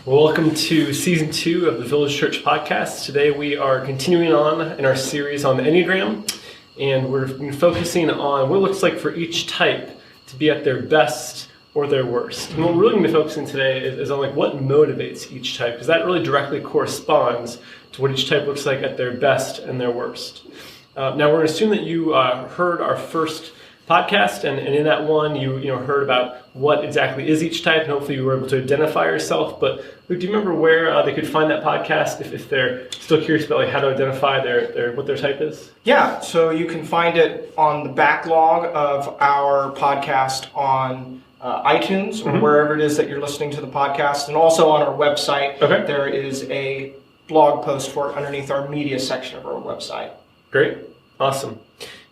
Well, welcome to Season 2 of the Village Church Podcast. Today we are continuing on in our series on the Enneagram, and we're focusing on what it looks like for each type to be at their best or their worst. And what we're really going to be focusing today is on like what motivates each type, because that really directly corresponds to what each type looks like at their best and their worst. Now we're going to assume that you heard our first podcast, and in that one you heard about what exactly is each type, and hopefully you were able to identify yourself. But Luke, do you remember where they could find that podcast if they're still curious about like how to identify what their type is? Yeah, so you can find it on the backlog of our podcast on iTunes or wherever it is that you're listening to the podcast, and also on our website. Okay. There is a blog post for it underneath our media section of our website. Great, awesome.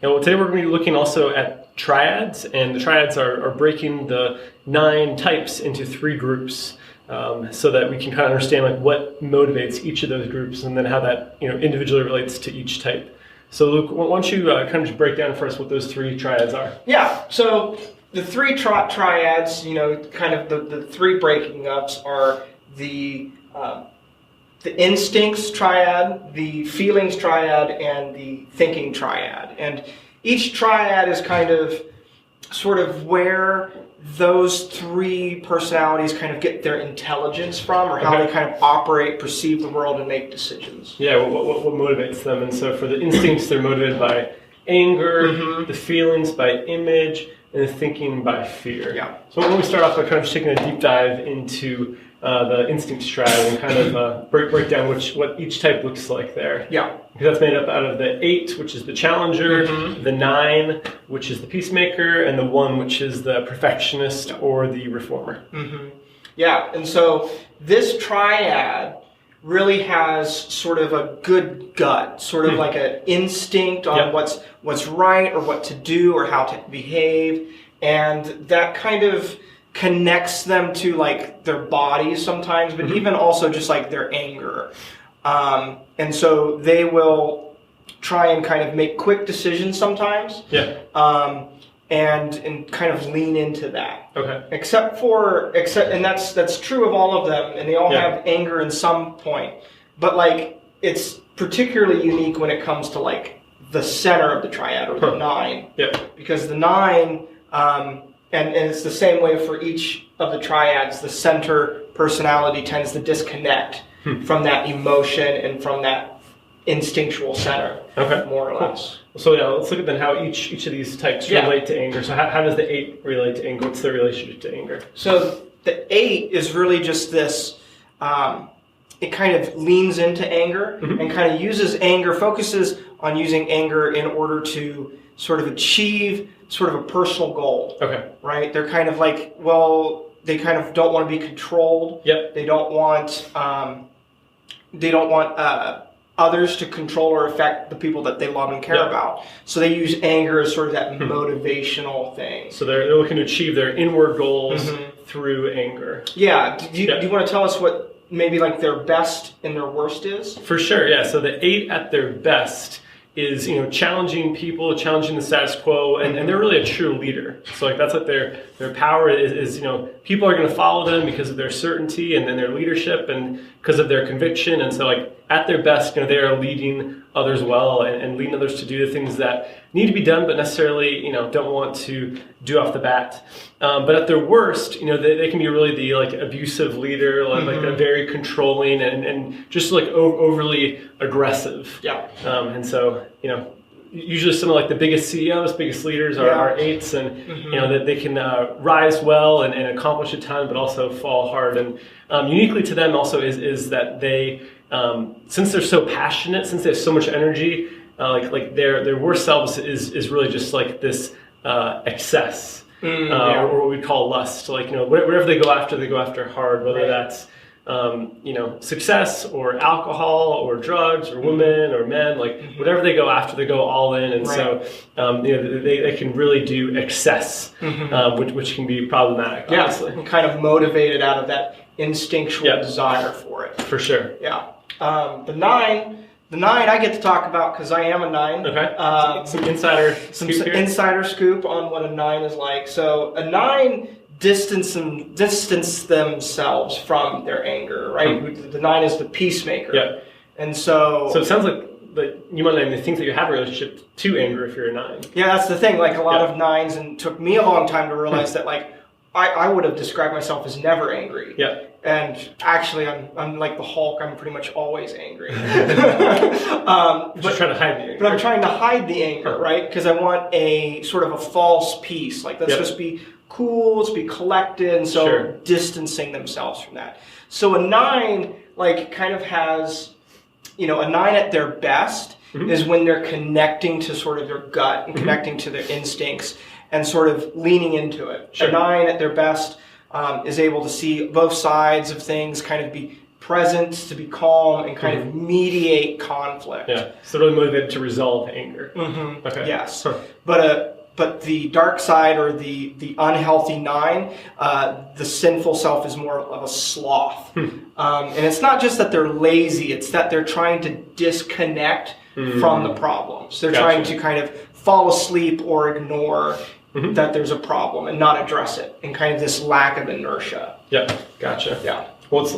Now, today we're going to be looking also at triads, and the triads are breaking the 9 types into 3 groups, so that we can kind of understand like what motivates each of those groups, and then how that individually relates to each type. So, Luke, why don't you kind of just break down for us what those 3 triads are? Yeah. So the 3 triads, kind of the 3 breaking ups are the instincts triad, the feelings triad, and the thinking triad. And each triad is kind of sort of where those 3 personalities kind of get their intelligence from, or how they kind of operate, perceive the world, and make decisions. Yeah, what motivates them. And so for the instincts, they're motivated by anger, the feelings by image, and the thinking by fear. Yeah. So when we start off by kind of just taking a deep dive into the instinct triad and kind of break down what each type looks like there. Yeah. Because that's made up out of the 8, which is the challenger, the 9, which is the peacemaker, and the 1, which is the perfectionist or the reformer. Yeah, and so this triad really has sort of a good gut, sort of like an instinct on what's right or what to do or how to behave, and that kind of connects them to like their bodies sometimes, but even also just like their anger. And so they will try and kind of make quick decisions sometimes. Yeah. And kind of lean into that. Okay. Except and that's true of all of them, and they all have anger in some point. But like it's particularly unique when it comes to like the center of the triad, or the 9. Yeah. Because the 9 and it's the same way for each of the triads. The center personality tends to disconnect from that emotion and from that instinctual center, more or less. So let's look at then how each of these types relate to anger. So how does the 8 relate to anger? What's their relationship to anger? So the 8 is really just this, it kind of leans into anger and kind of focuses on using anger in order to sort of achieve sort of a personal goal. Okay. Right? They're kind of like, they kind of don't want to be controlled. Yep. They don't want others to control or affect the people that they love and care about. So they use anger as sort of that motivational thing. So they're looking to achieve their inward goals through anger. Yeah. Do you want to tell us what maybe like their best and their worst is? For sure, yeah. So the 8 at their best is challenging people, challenging the status quo, and they're really a true leader. So like that's like their power is people are going to follow them because of their certainty and their leadership and because of their conviction. And so like at their best, they are leading others well and leading others to do the things that need to be done, but necessarily don't want to do off the bat. But at their worst, they can be really the like abusive leader, like a very controlling and just like overly aggressive. Yeah. And so usually some of like the biggest CEOs, biggest leaders are 8s, and that they can rise well and accomplish a ton, but also fall hard. And uniquely to them also is that they, since they're so passionate, since they have so much energy, like their worst selves is really just like this excess, or what we call lust. Like whatever they go after hard, whether that's success or alcohol or drugs or women or men, like whatever they go after, they go all in. And so they can really do excess, which can be problematic. Obviously. And kind of motivated out of that instinctual desire for it. For sure. Yeah. The 9 I get to talk about because I am a 9. Okay. Some insider scoop here. Insider scoop on what a 9 is like. So a 9 distance themselves from their anger, right? The 9 is the peacemaker. Yeah. And so it sounds like you might not even think that you have a relationship to anger if you're a 9. Yeah, that's the thing. Like a lot of 9s, and it took me a long time to realize that like I would have described myself as never angry. Yeah. And actually, I'm like the Hulk. I'm pretty much always angry. Just trying to hide the anger. But I'm trying to hide the anger, right? Because I want a sort of a false peace. Like, let's just be cool, let's be collected, and so distancing themselves from that. So a 9, like, kind of has, a 9 at their best is when they're connecting to sort of their gut and connecting to their instincts and sort of leaning into it. Sure. A 9 at their best is able to see both sides of things, kind of be present, to be calm, and kind of mediate conflict. Yeah, so really motivated to resolve anger. Okay. Yes, but the dark side, or the unhealthy 9, the sinful self, is more of a sloth. And it's not just that they're lazy; it's that they're trying to disconnect from the problems. They're trying to kind of fall asleep or ignore that there's a problem and not address it, and kind of this lack of inertia. Yeah, gotcha. Yeah. Well, let's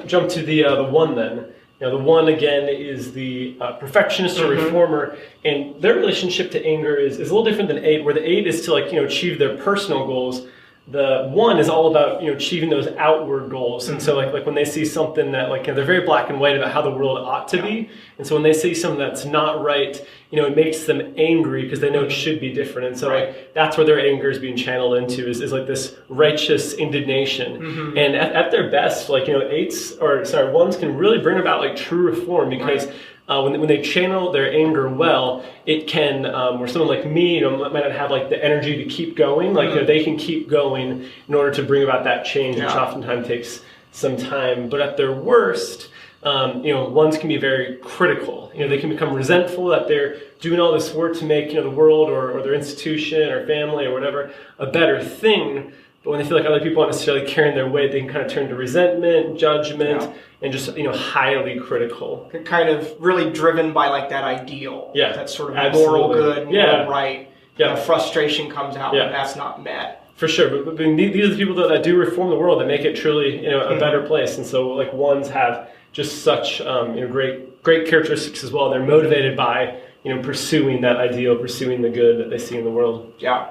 jump to the 1 then. The 1 again is the perfectionist or reformer, and their relationship to anger is a little different than 8, where the 8 is to achieve their personal goals. The 1 is all about achieving those outward goals, and so like when they see something that they're very black and white about how the world ought to be, and so when they see something that's not right, it makes them angry because they know it should be different, and so that's where their anger is being channeled into is like this righteous indignation, and at their best, 1s can really bring about true reform because. When they channel their anger well, it can, where someone like me, might not have the energy to keep going. They can keep going in order to bring about that change, which oftentimes takes some time. But at their worst, 1s can be very critical. They can become resentful that they're doing all this work to make the world or their institution or family or whatever a better thing. But when they feel like other people aren't necessarily carrying their weight, they can kind of turn to resentment, judgment, and just highly critical. They're kind of really driven by that ideal. Yeah, that sort of moral good, moral right. Yeah, frustration comes out when that's not met. For sure, but these are the people that do reform the world, that make it truly a better place. And so 1s have just such great characteristics as well. They're motivated by pursuing that ideal, pursuing the good that they see in the world. Yeah,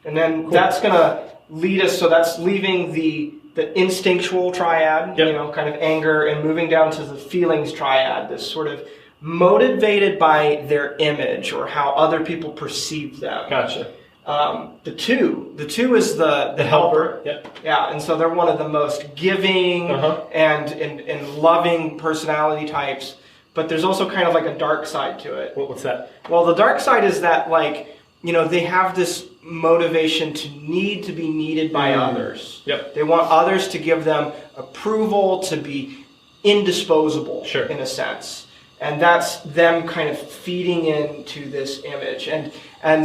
and then that's gonna lead us. So that's leaving the instinctual triad, kind of anger, and moving down to the feelings triad, this sort of motivated by their image or how other people perceive them. Gotcha. The two is the helper. Yeah, and so they're one of the most giving and loving personality types, but there's also kind of a dark side to it. What's that? Well, the dark side is that they have this motivation to need to be needed by others. Yep. They want others to give them approval, to be indisposable in a sense. And that's them kind of feeding into this image. And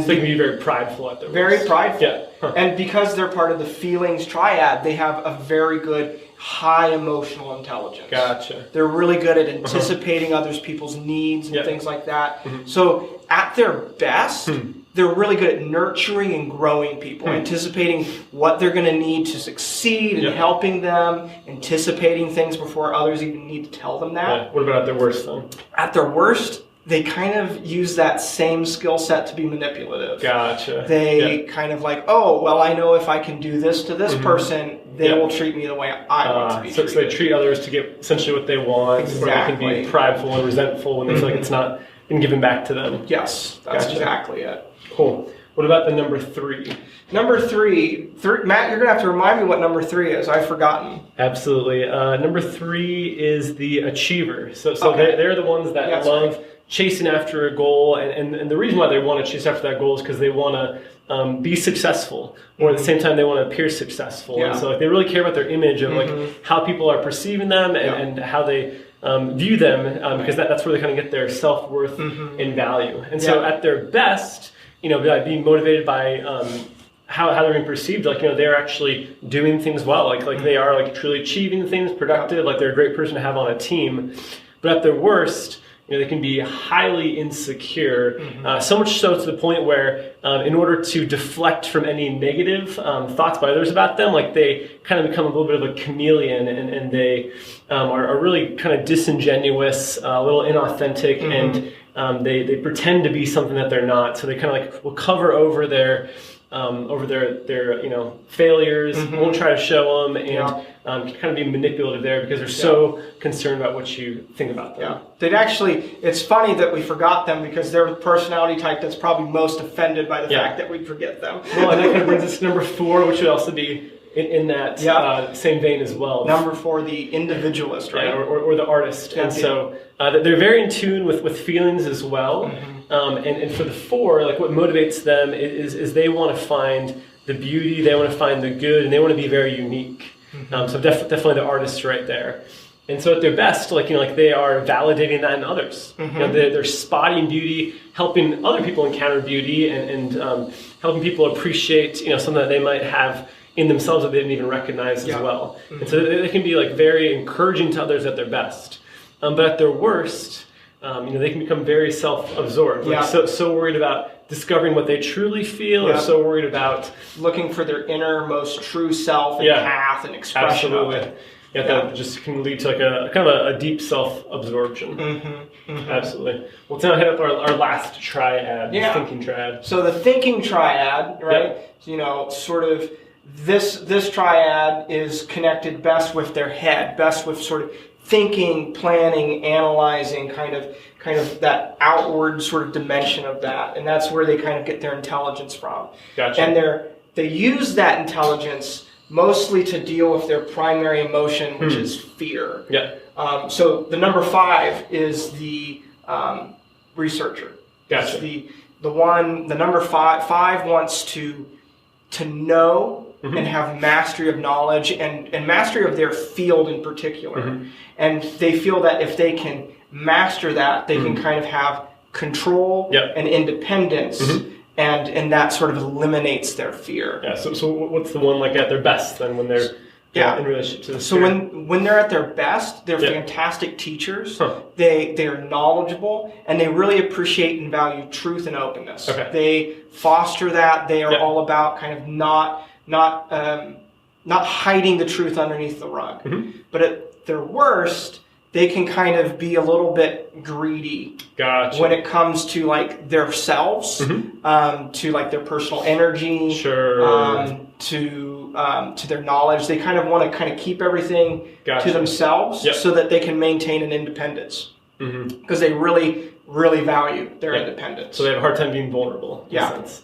so they can be very prideful at their very prideful. Yeah. And because they're part of the feelings triad, they have a very good high emotional intelligence. Gotcha. They're really good at anticipating others people's needs and things like that. So at their best, they're really good at nurturing and growing people, anticipating what they're going to need to succeed and helping them, anticipating things before others even need to tell them that. Yeah. What about at their worst then? At their worst, they kind of use that same skill set to be manipulative. Gotcha. They kind of oh, well, I know if I can do this to this person, they will treat me the way I want to be treated. So they treat others to get essentially what they want. Exactly. Or they can be prideful and resentful when they feel like it's not been given back to them. Yes, that's exactly it. Cool. What about the number 3? Number 3, Matt, you're going to have to remind me what number 3 is. I've forgotten. Absolutely. Number 3 is the achiever. So they're the ones that love chasing after a goal. And the reason why they want to chase after that goal is because they want to be successful. Or at the same time, they want to appear successful. Yeah. And so they really care about their image of how people are perceiving them and how they view them. Because that's where they kind of get their self-worth and value. And so at their best, being motivated by how they're being perceived, they're actually doing things well, they are truly achieving things, productive, they're a great person to have on a team. But at their worst, they can be highly insecure, so much so to the point where in order to deflect from any negative thoughts by others about them, like they kind of become a little bit of a chameleon, and they are really kind of disingenuous, a little inauthentic, and they pretend to be something that they're not. So they kind of like will cover over their failures, won't try to show them, and kind of be manipulative there because they're so concerned about what you think about them. Yeah, it's funny that we forgot them because they're the personality type that's probably most offended by the fact that we forget them. Well, and that kind of brings us to number 4, which would also be in that same vein as well. Number 4, the individualist, right? Yeah, or the artist. And so they're very in tune with feelings as well. And for the 4, like what motivates them is they want to find the beauty, they want to find the good, and they want to be very unique. So definitely the artist right there. And so at their best, like they are validating that in others. They're spotting beauty, helping other people encounter beauty, and helping people appreciate something that they might have in themselves that they didn't even recognize as well. And so they can be like very encouraging to others at their best, but at their worst, they can become very self-absorbed, like so worried about discovering what they truly feel, or so worried about looking for their innermost true self and path and expression of it. That just can lead to like a kind of a deep self-absorption. Absolutely. Well, let's now hit up our last triad, the thinking triad. So the thinking triad, right? Sort of this triad is connected best with their head, best with sort of thinking, planning, analyzing, kind of that outward sort of dimension of that, and that's where they kind of get their intelligence from. Gotcha. And they use that intelligence mostly to deal with their primary emotion, which is fear. Yeah. So the number 5 is the researcher. Gotcha. The number 5 wants to know and have mastery of knowledge and mastery of their field in particular. And they feel that if they can master that, they can kind of have control and independence. And that sort of eliminates their fear. Yeah. So what's the one like at their best then when they're in relationship to the fear? So when they're at their best, they're fantastic teachers. They are knowledgeable, and they really appreciate and value truth and openness. They foster that. They are all about kind of not hiding the truth underneath the rug. But at their worst, they can kind of be a little bit greedy when it comes to like their selves, to like their personal energy, to their knowledge. They kind of want to kind of keep everything to themselves so that they can maintain an independence, because they really value their independence. So they have a hard time being vulnerable in a sense.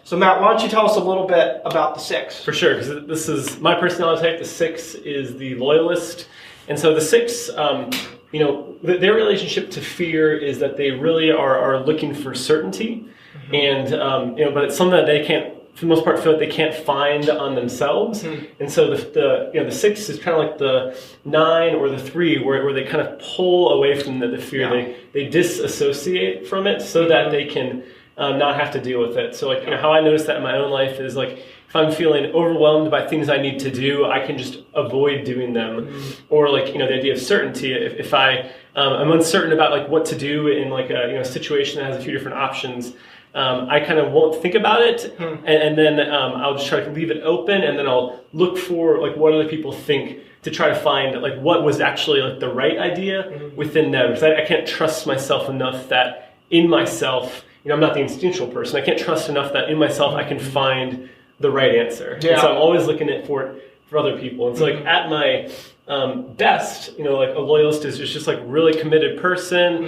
So Matt, why don't you tell us a little bit about the 6? For sure, because this is my personality type. The 6 is the loyalist. And so the 6, their relationship to fear is that they really are looking for certainty, and but it's something that they can't, for the most part, feel like they can't find on themselves. And so the 6 is kind of like the 9 or the 3, where they kind of pull away from the fear. They disassociate from it so that they can not have to deal with it. So like how I notice that in my own life is like, if I'm feeling overwhelmed by things I need to do, I can just avoid doing them. Or like, the idea of certainty. If I'm uncertain about like what to do in like a situation that has a few different options, I kind of won't think about it, and then I'll just try to leave it open, and then I'll look for like what other people think to try to find like what was actually like the right idea within them. Because I can't trust myself enough that in myself, I'm not the instinctual person. I can't trust enough that in myself I can find the right answer. And so I'm always looking for other people. And so like at my best, like a loyalist is just like really committed person.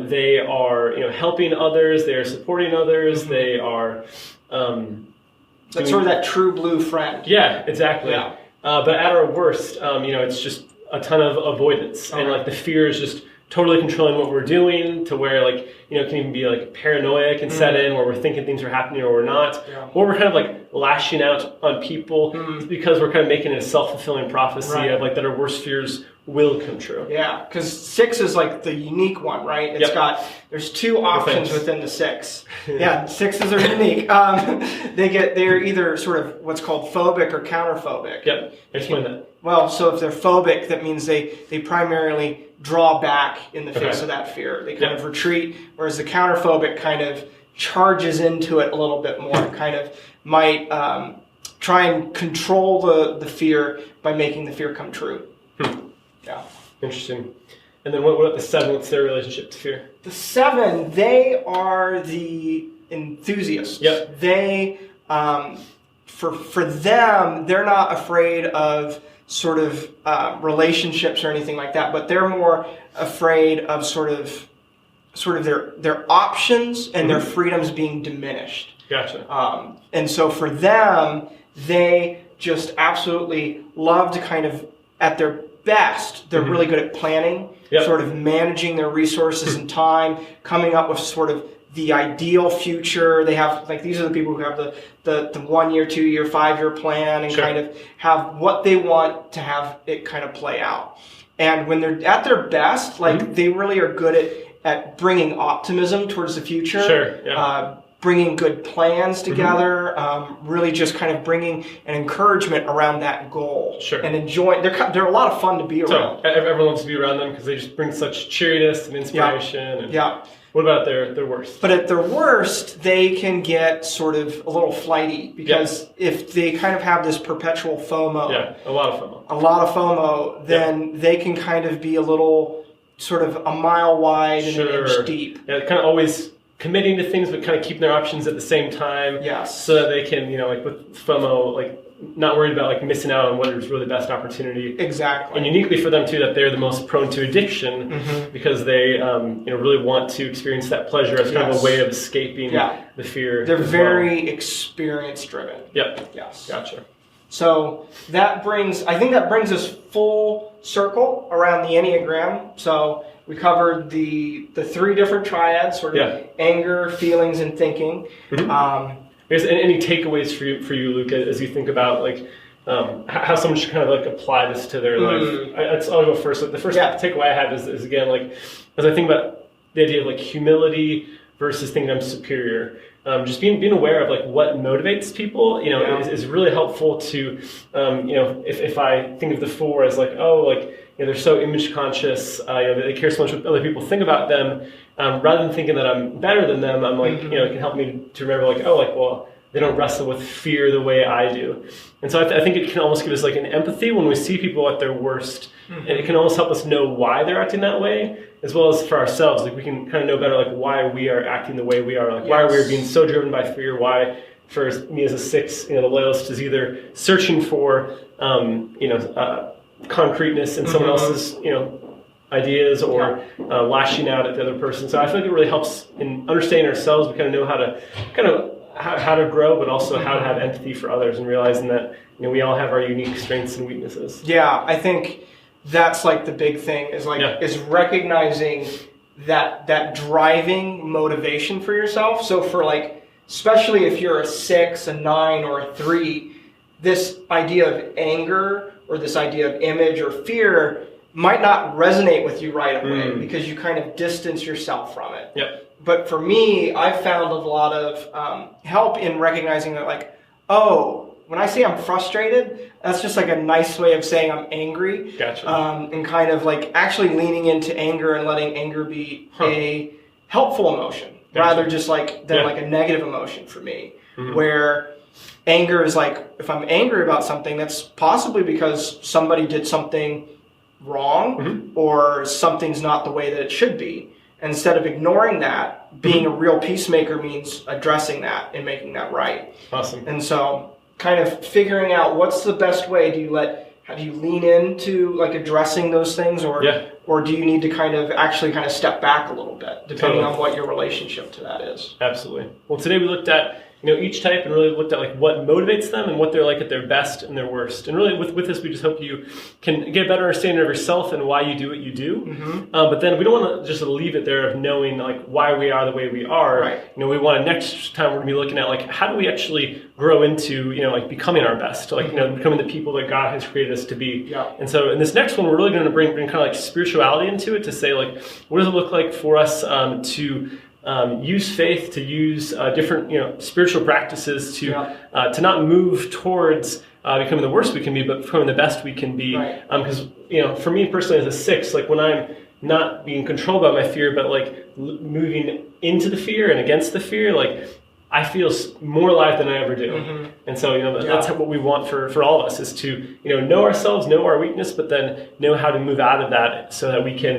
They are, helping others. They are supporting others. They are. That's sort of that true blue friend. Yeah, exactly. But at our worst, it's just a ton of avoidance, and like the fear is just totally controlling what we're doing, to where like it can even be like paranoia can set in where we're thinking things are happening or we're not, or we're kind of like lashing out on people because we're kind of making it a self-fulfilling prophecy of like that our worst fears will come true. Yeah, because 6 is like the unique one, right? It's there's 2 options within the 6. Yeah, 6s are unique. They're either sort of what's called phobic or counterphobic. Yep, explain that. Well, so if they're phobic, that means they primarily draw back in the face of that fear. They kind of retreat, whereas the counterphobic kind of charges into it a little bit more, kind of might try and control the fear by making the fear come true. Yeah. Interesting. And then what about the 7? What's their relationship to fear? The 7, they are the enthusiasts. Yep. They, for them, they're not afraid of sort of relationships or anything like that, but they're more afraid of sort of their options and their freedoms being diminished. Gotcha. And so for them, they just absolutely love to kind of, at their best, they're really good at planning, sort of managing their resources and time, coming up with sort of the ideal future. They have, like, these are the people who have the 1 year, 2 year, 5 year plan and kind of have what they want to have it kind of play out. And when they're at their best, like, they really are good at bringing optimism towards the future. Bringing good plans together, really just kind of bringing an encouragement around that goal. And enjoying. They're a lot of fun to be around. So everyone loves to be around them because they just bring such cheeriness and inspiration. And what about their worst? But at their worst, they can get sort of a little flighty because if they kind of have this perpetual FOMO, a lot of FOMO, then they can kind of be a little sort of a mile wide and an inch deep. Yeah, kind of always committing to things, but kind of keeping their options at the same time. So that they can, like with FOMO, like not worried about like missing out on what is really the best opportunity. Exactly. And uniquely for them too, that they're the most prone to addiction because they, really want to experience that pleasure as kind of a way of escaping the fear. They're very experience driven. Yes. Gotcha. So I think that brings us full circle around the Enneagram. So we covered the 3 different triads, sort of anger, feelings, and thinking. Any takeaways for you, Luke, as you think about like how someone should kind of like apply this to their life? I'll go first. Like, the first takeaway I have is again, like, as I think about the idea of like humility versus thinking I'm superior. Just being aware of like what motivates people, is really helpful to, if I think of the 4 as like, they're so image conscious, they care so much what other people think about them, rather than thinking that I'm better than them, I'm like, it can help me to remember like, well, they don't wrestle with fear the way I do. And so I think it can almost give us like an empathy when we see people at their worst, and it can almost help us know why they're acting that way, as well as for ourselves. Like we can kind of know better like why we are acting the way we are, like why we're being so driven by fear, why for me as a 6, the loyalist is either searching for, concreteness in someone else's, ideas or lashing out at the other person. So I feel like it really helps in understanding ourselves. We kind of know how to grow, but also how to have empathy for others and realizing that, we all have our unique strengths and weaknesses. Yeah, I think that's like the big thing is like is recognizing that driving motivation for yourself. So for like, especially if you're a 6, a 9, or a 3, this idea of anger or this idea of image or fear might not resonate with you right away because you kind of distance yourself from it. But for me, I've found a lot of help in recognizing that like, when I say I'm frustrated, that's just like a nice way of saying I'm angry. And kind of like actually leaning into anger and letting anger be a helpful emotion rather just like than like a negative emotion for me, where anger is like, if I'm angry about something, that's possibly because somebody did something wrong or something's not the way that it should be. And instead of ignoring that, being a real peacemaker means addressing that and making that right. Awesome. And so kind of figuring out what's the best way. Do you lean into like addressing those things or do you need to kind of step back a little bit depending on what your relationship to that is? Absolutely. Well, today we looked at each type and really looked at like what motivates them and what they're like at their best and their worst. And really with this, we just hope you can get a better understanding of yourself and why you do what you do. But then we don't want to just leave it there of knowing like why we are the way we are. Right. We want to next time we're going to be looking at like how do we actually grow into like becoming our best, like becoming the people that God has created us to be. Yeah. And so in this next one, we're really going to bring kind of like spirituality into it to say like what does it look like for us to use faith, to use different spiritual practices to not move towards becoming the worst we can be, but becoming the best we can be. Because for me personally as a 6, like when I'm not being controlled by my fear, but like moving into the fear and against the fear, like I feel more alive than I ever do. And so, that's what we want for all of us is to, know ourselves, know our weakness, but then know how to move out of that so that we can,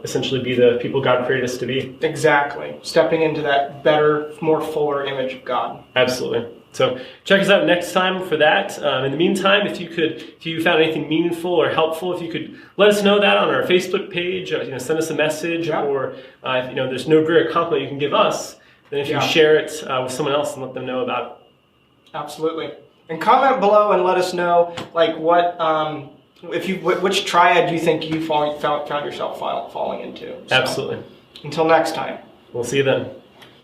essentially be the people God created us to be. Exactly. Stepping into that better, more fuller image of God. Absolutely. So check us out next time for that. In the meantime, if you found anything meaningful or helpful, if you could let us know that on our Facebook page, send us a message, or if there's no greater compliment you can give us, then if you share it with someone else and let them know about it. Absolutely. And comment below and let us know like what which triad you think you found yourself falling into. So, absolutely. Until next time. We'll see you then.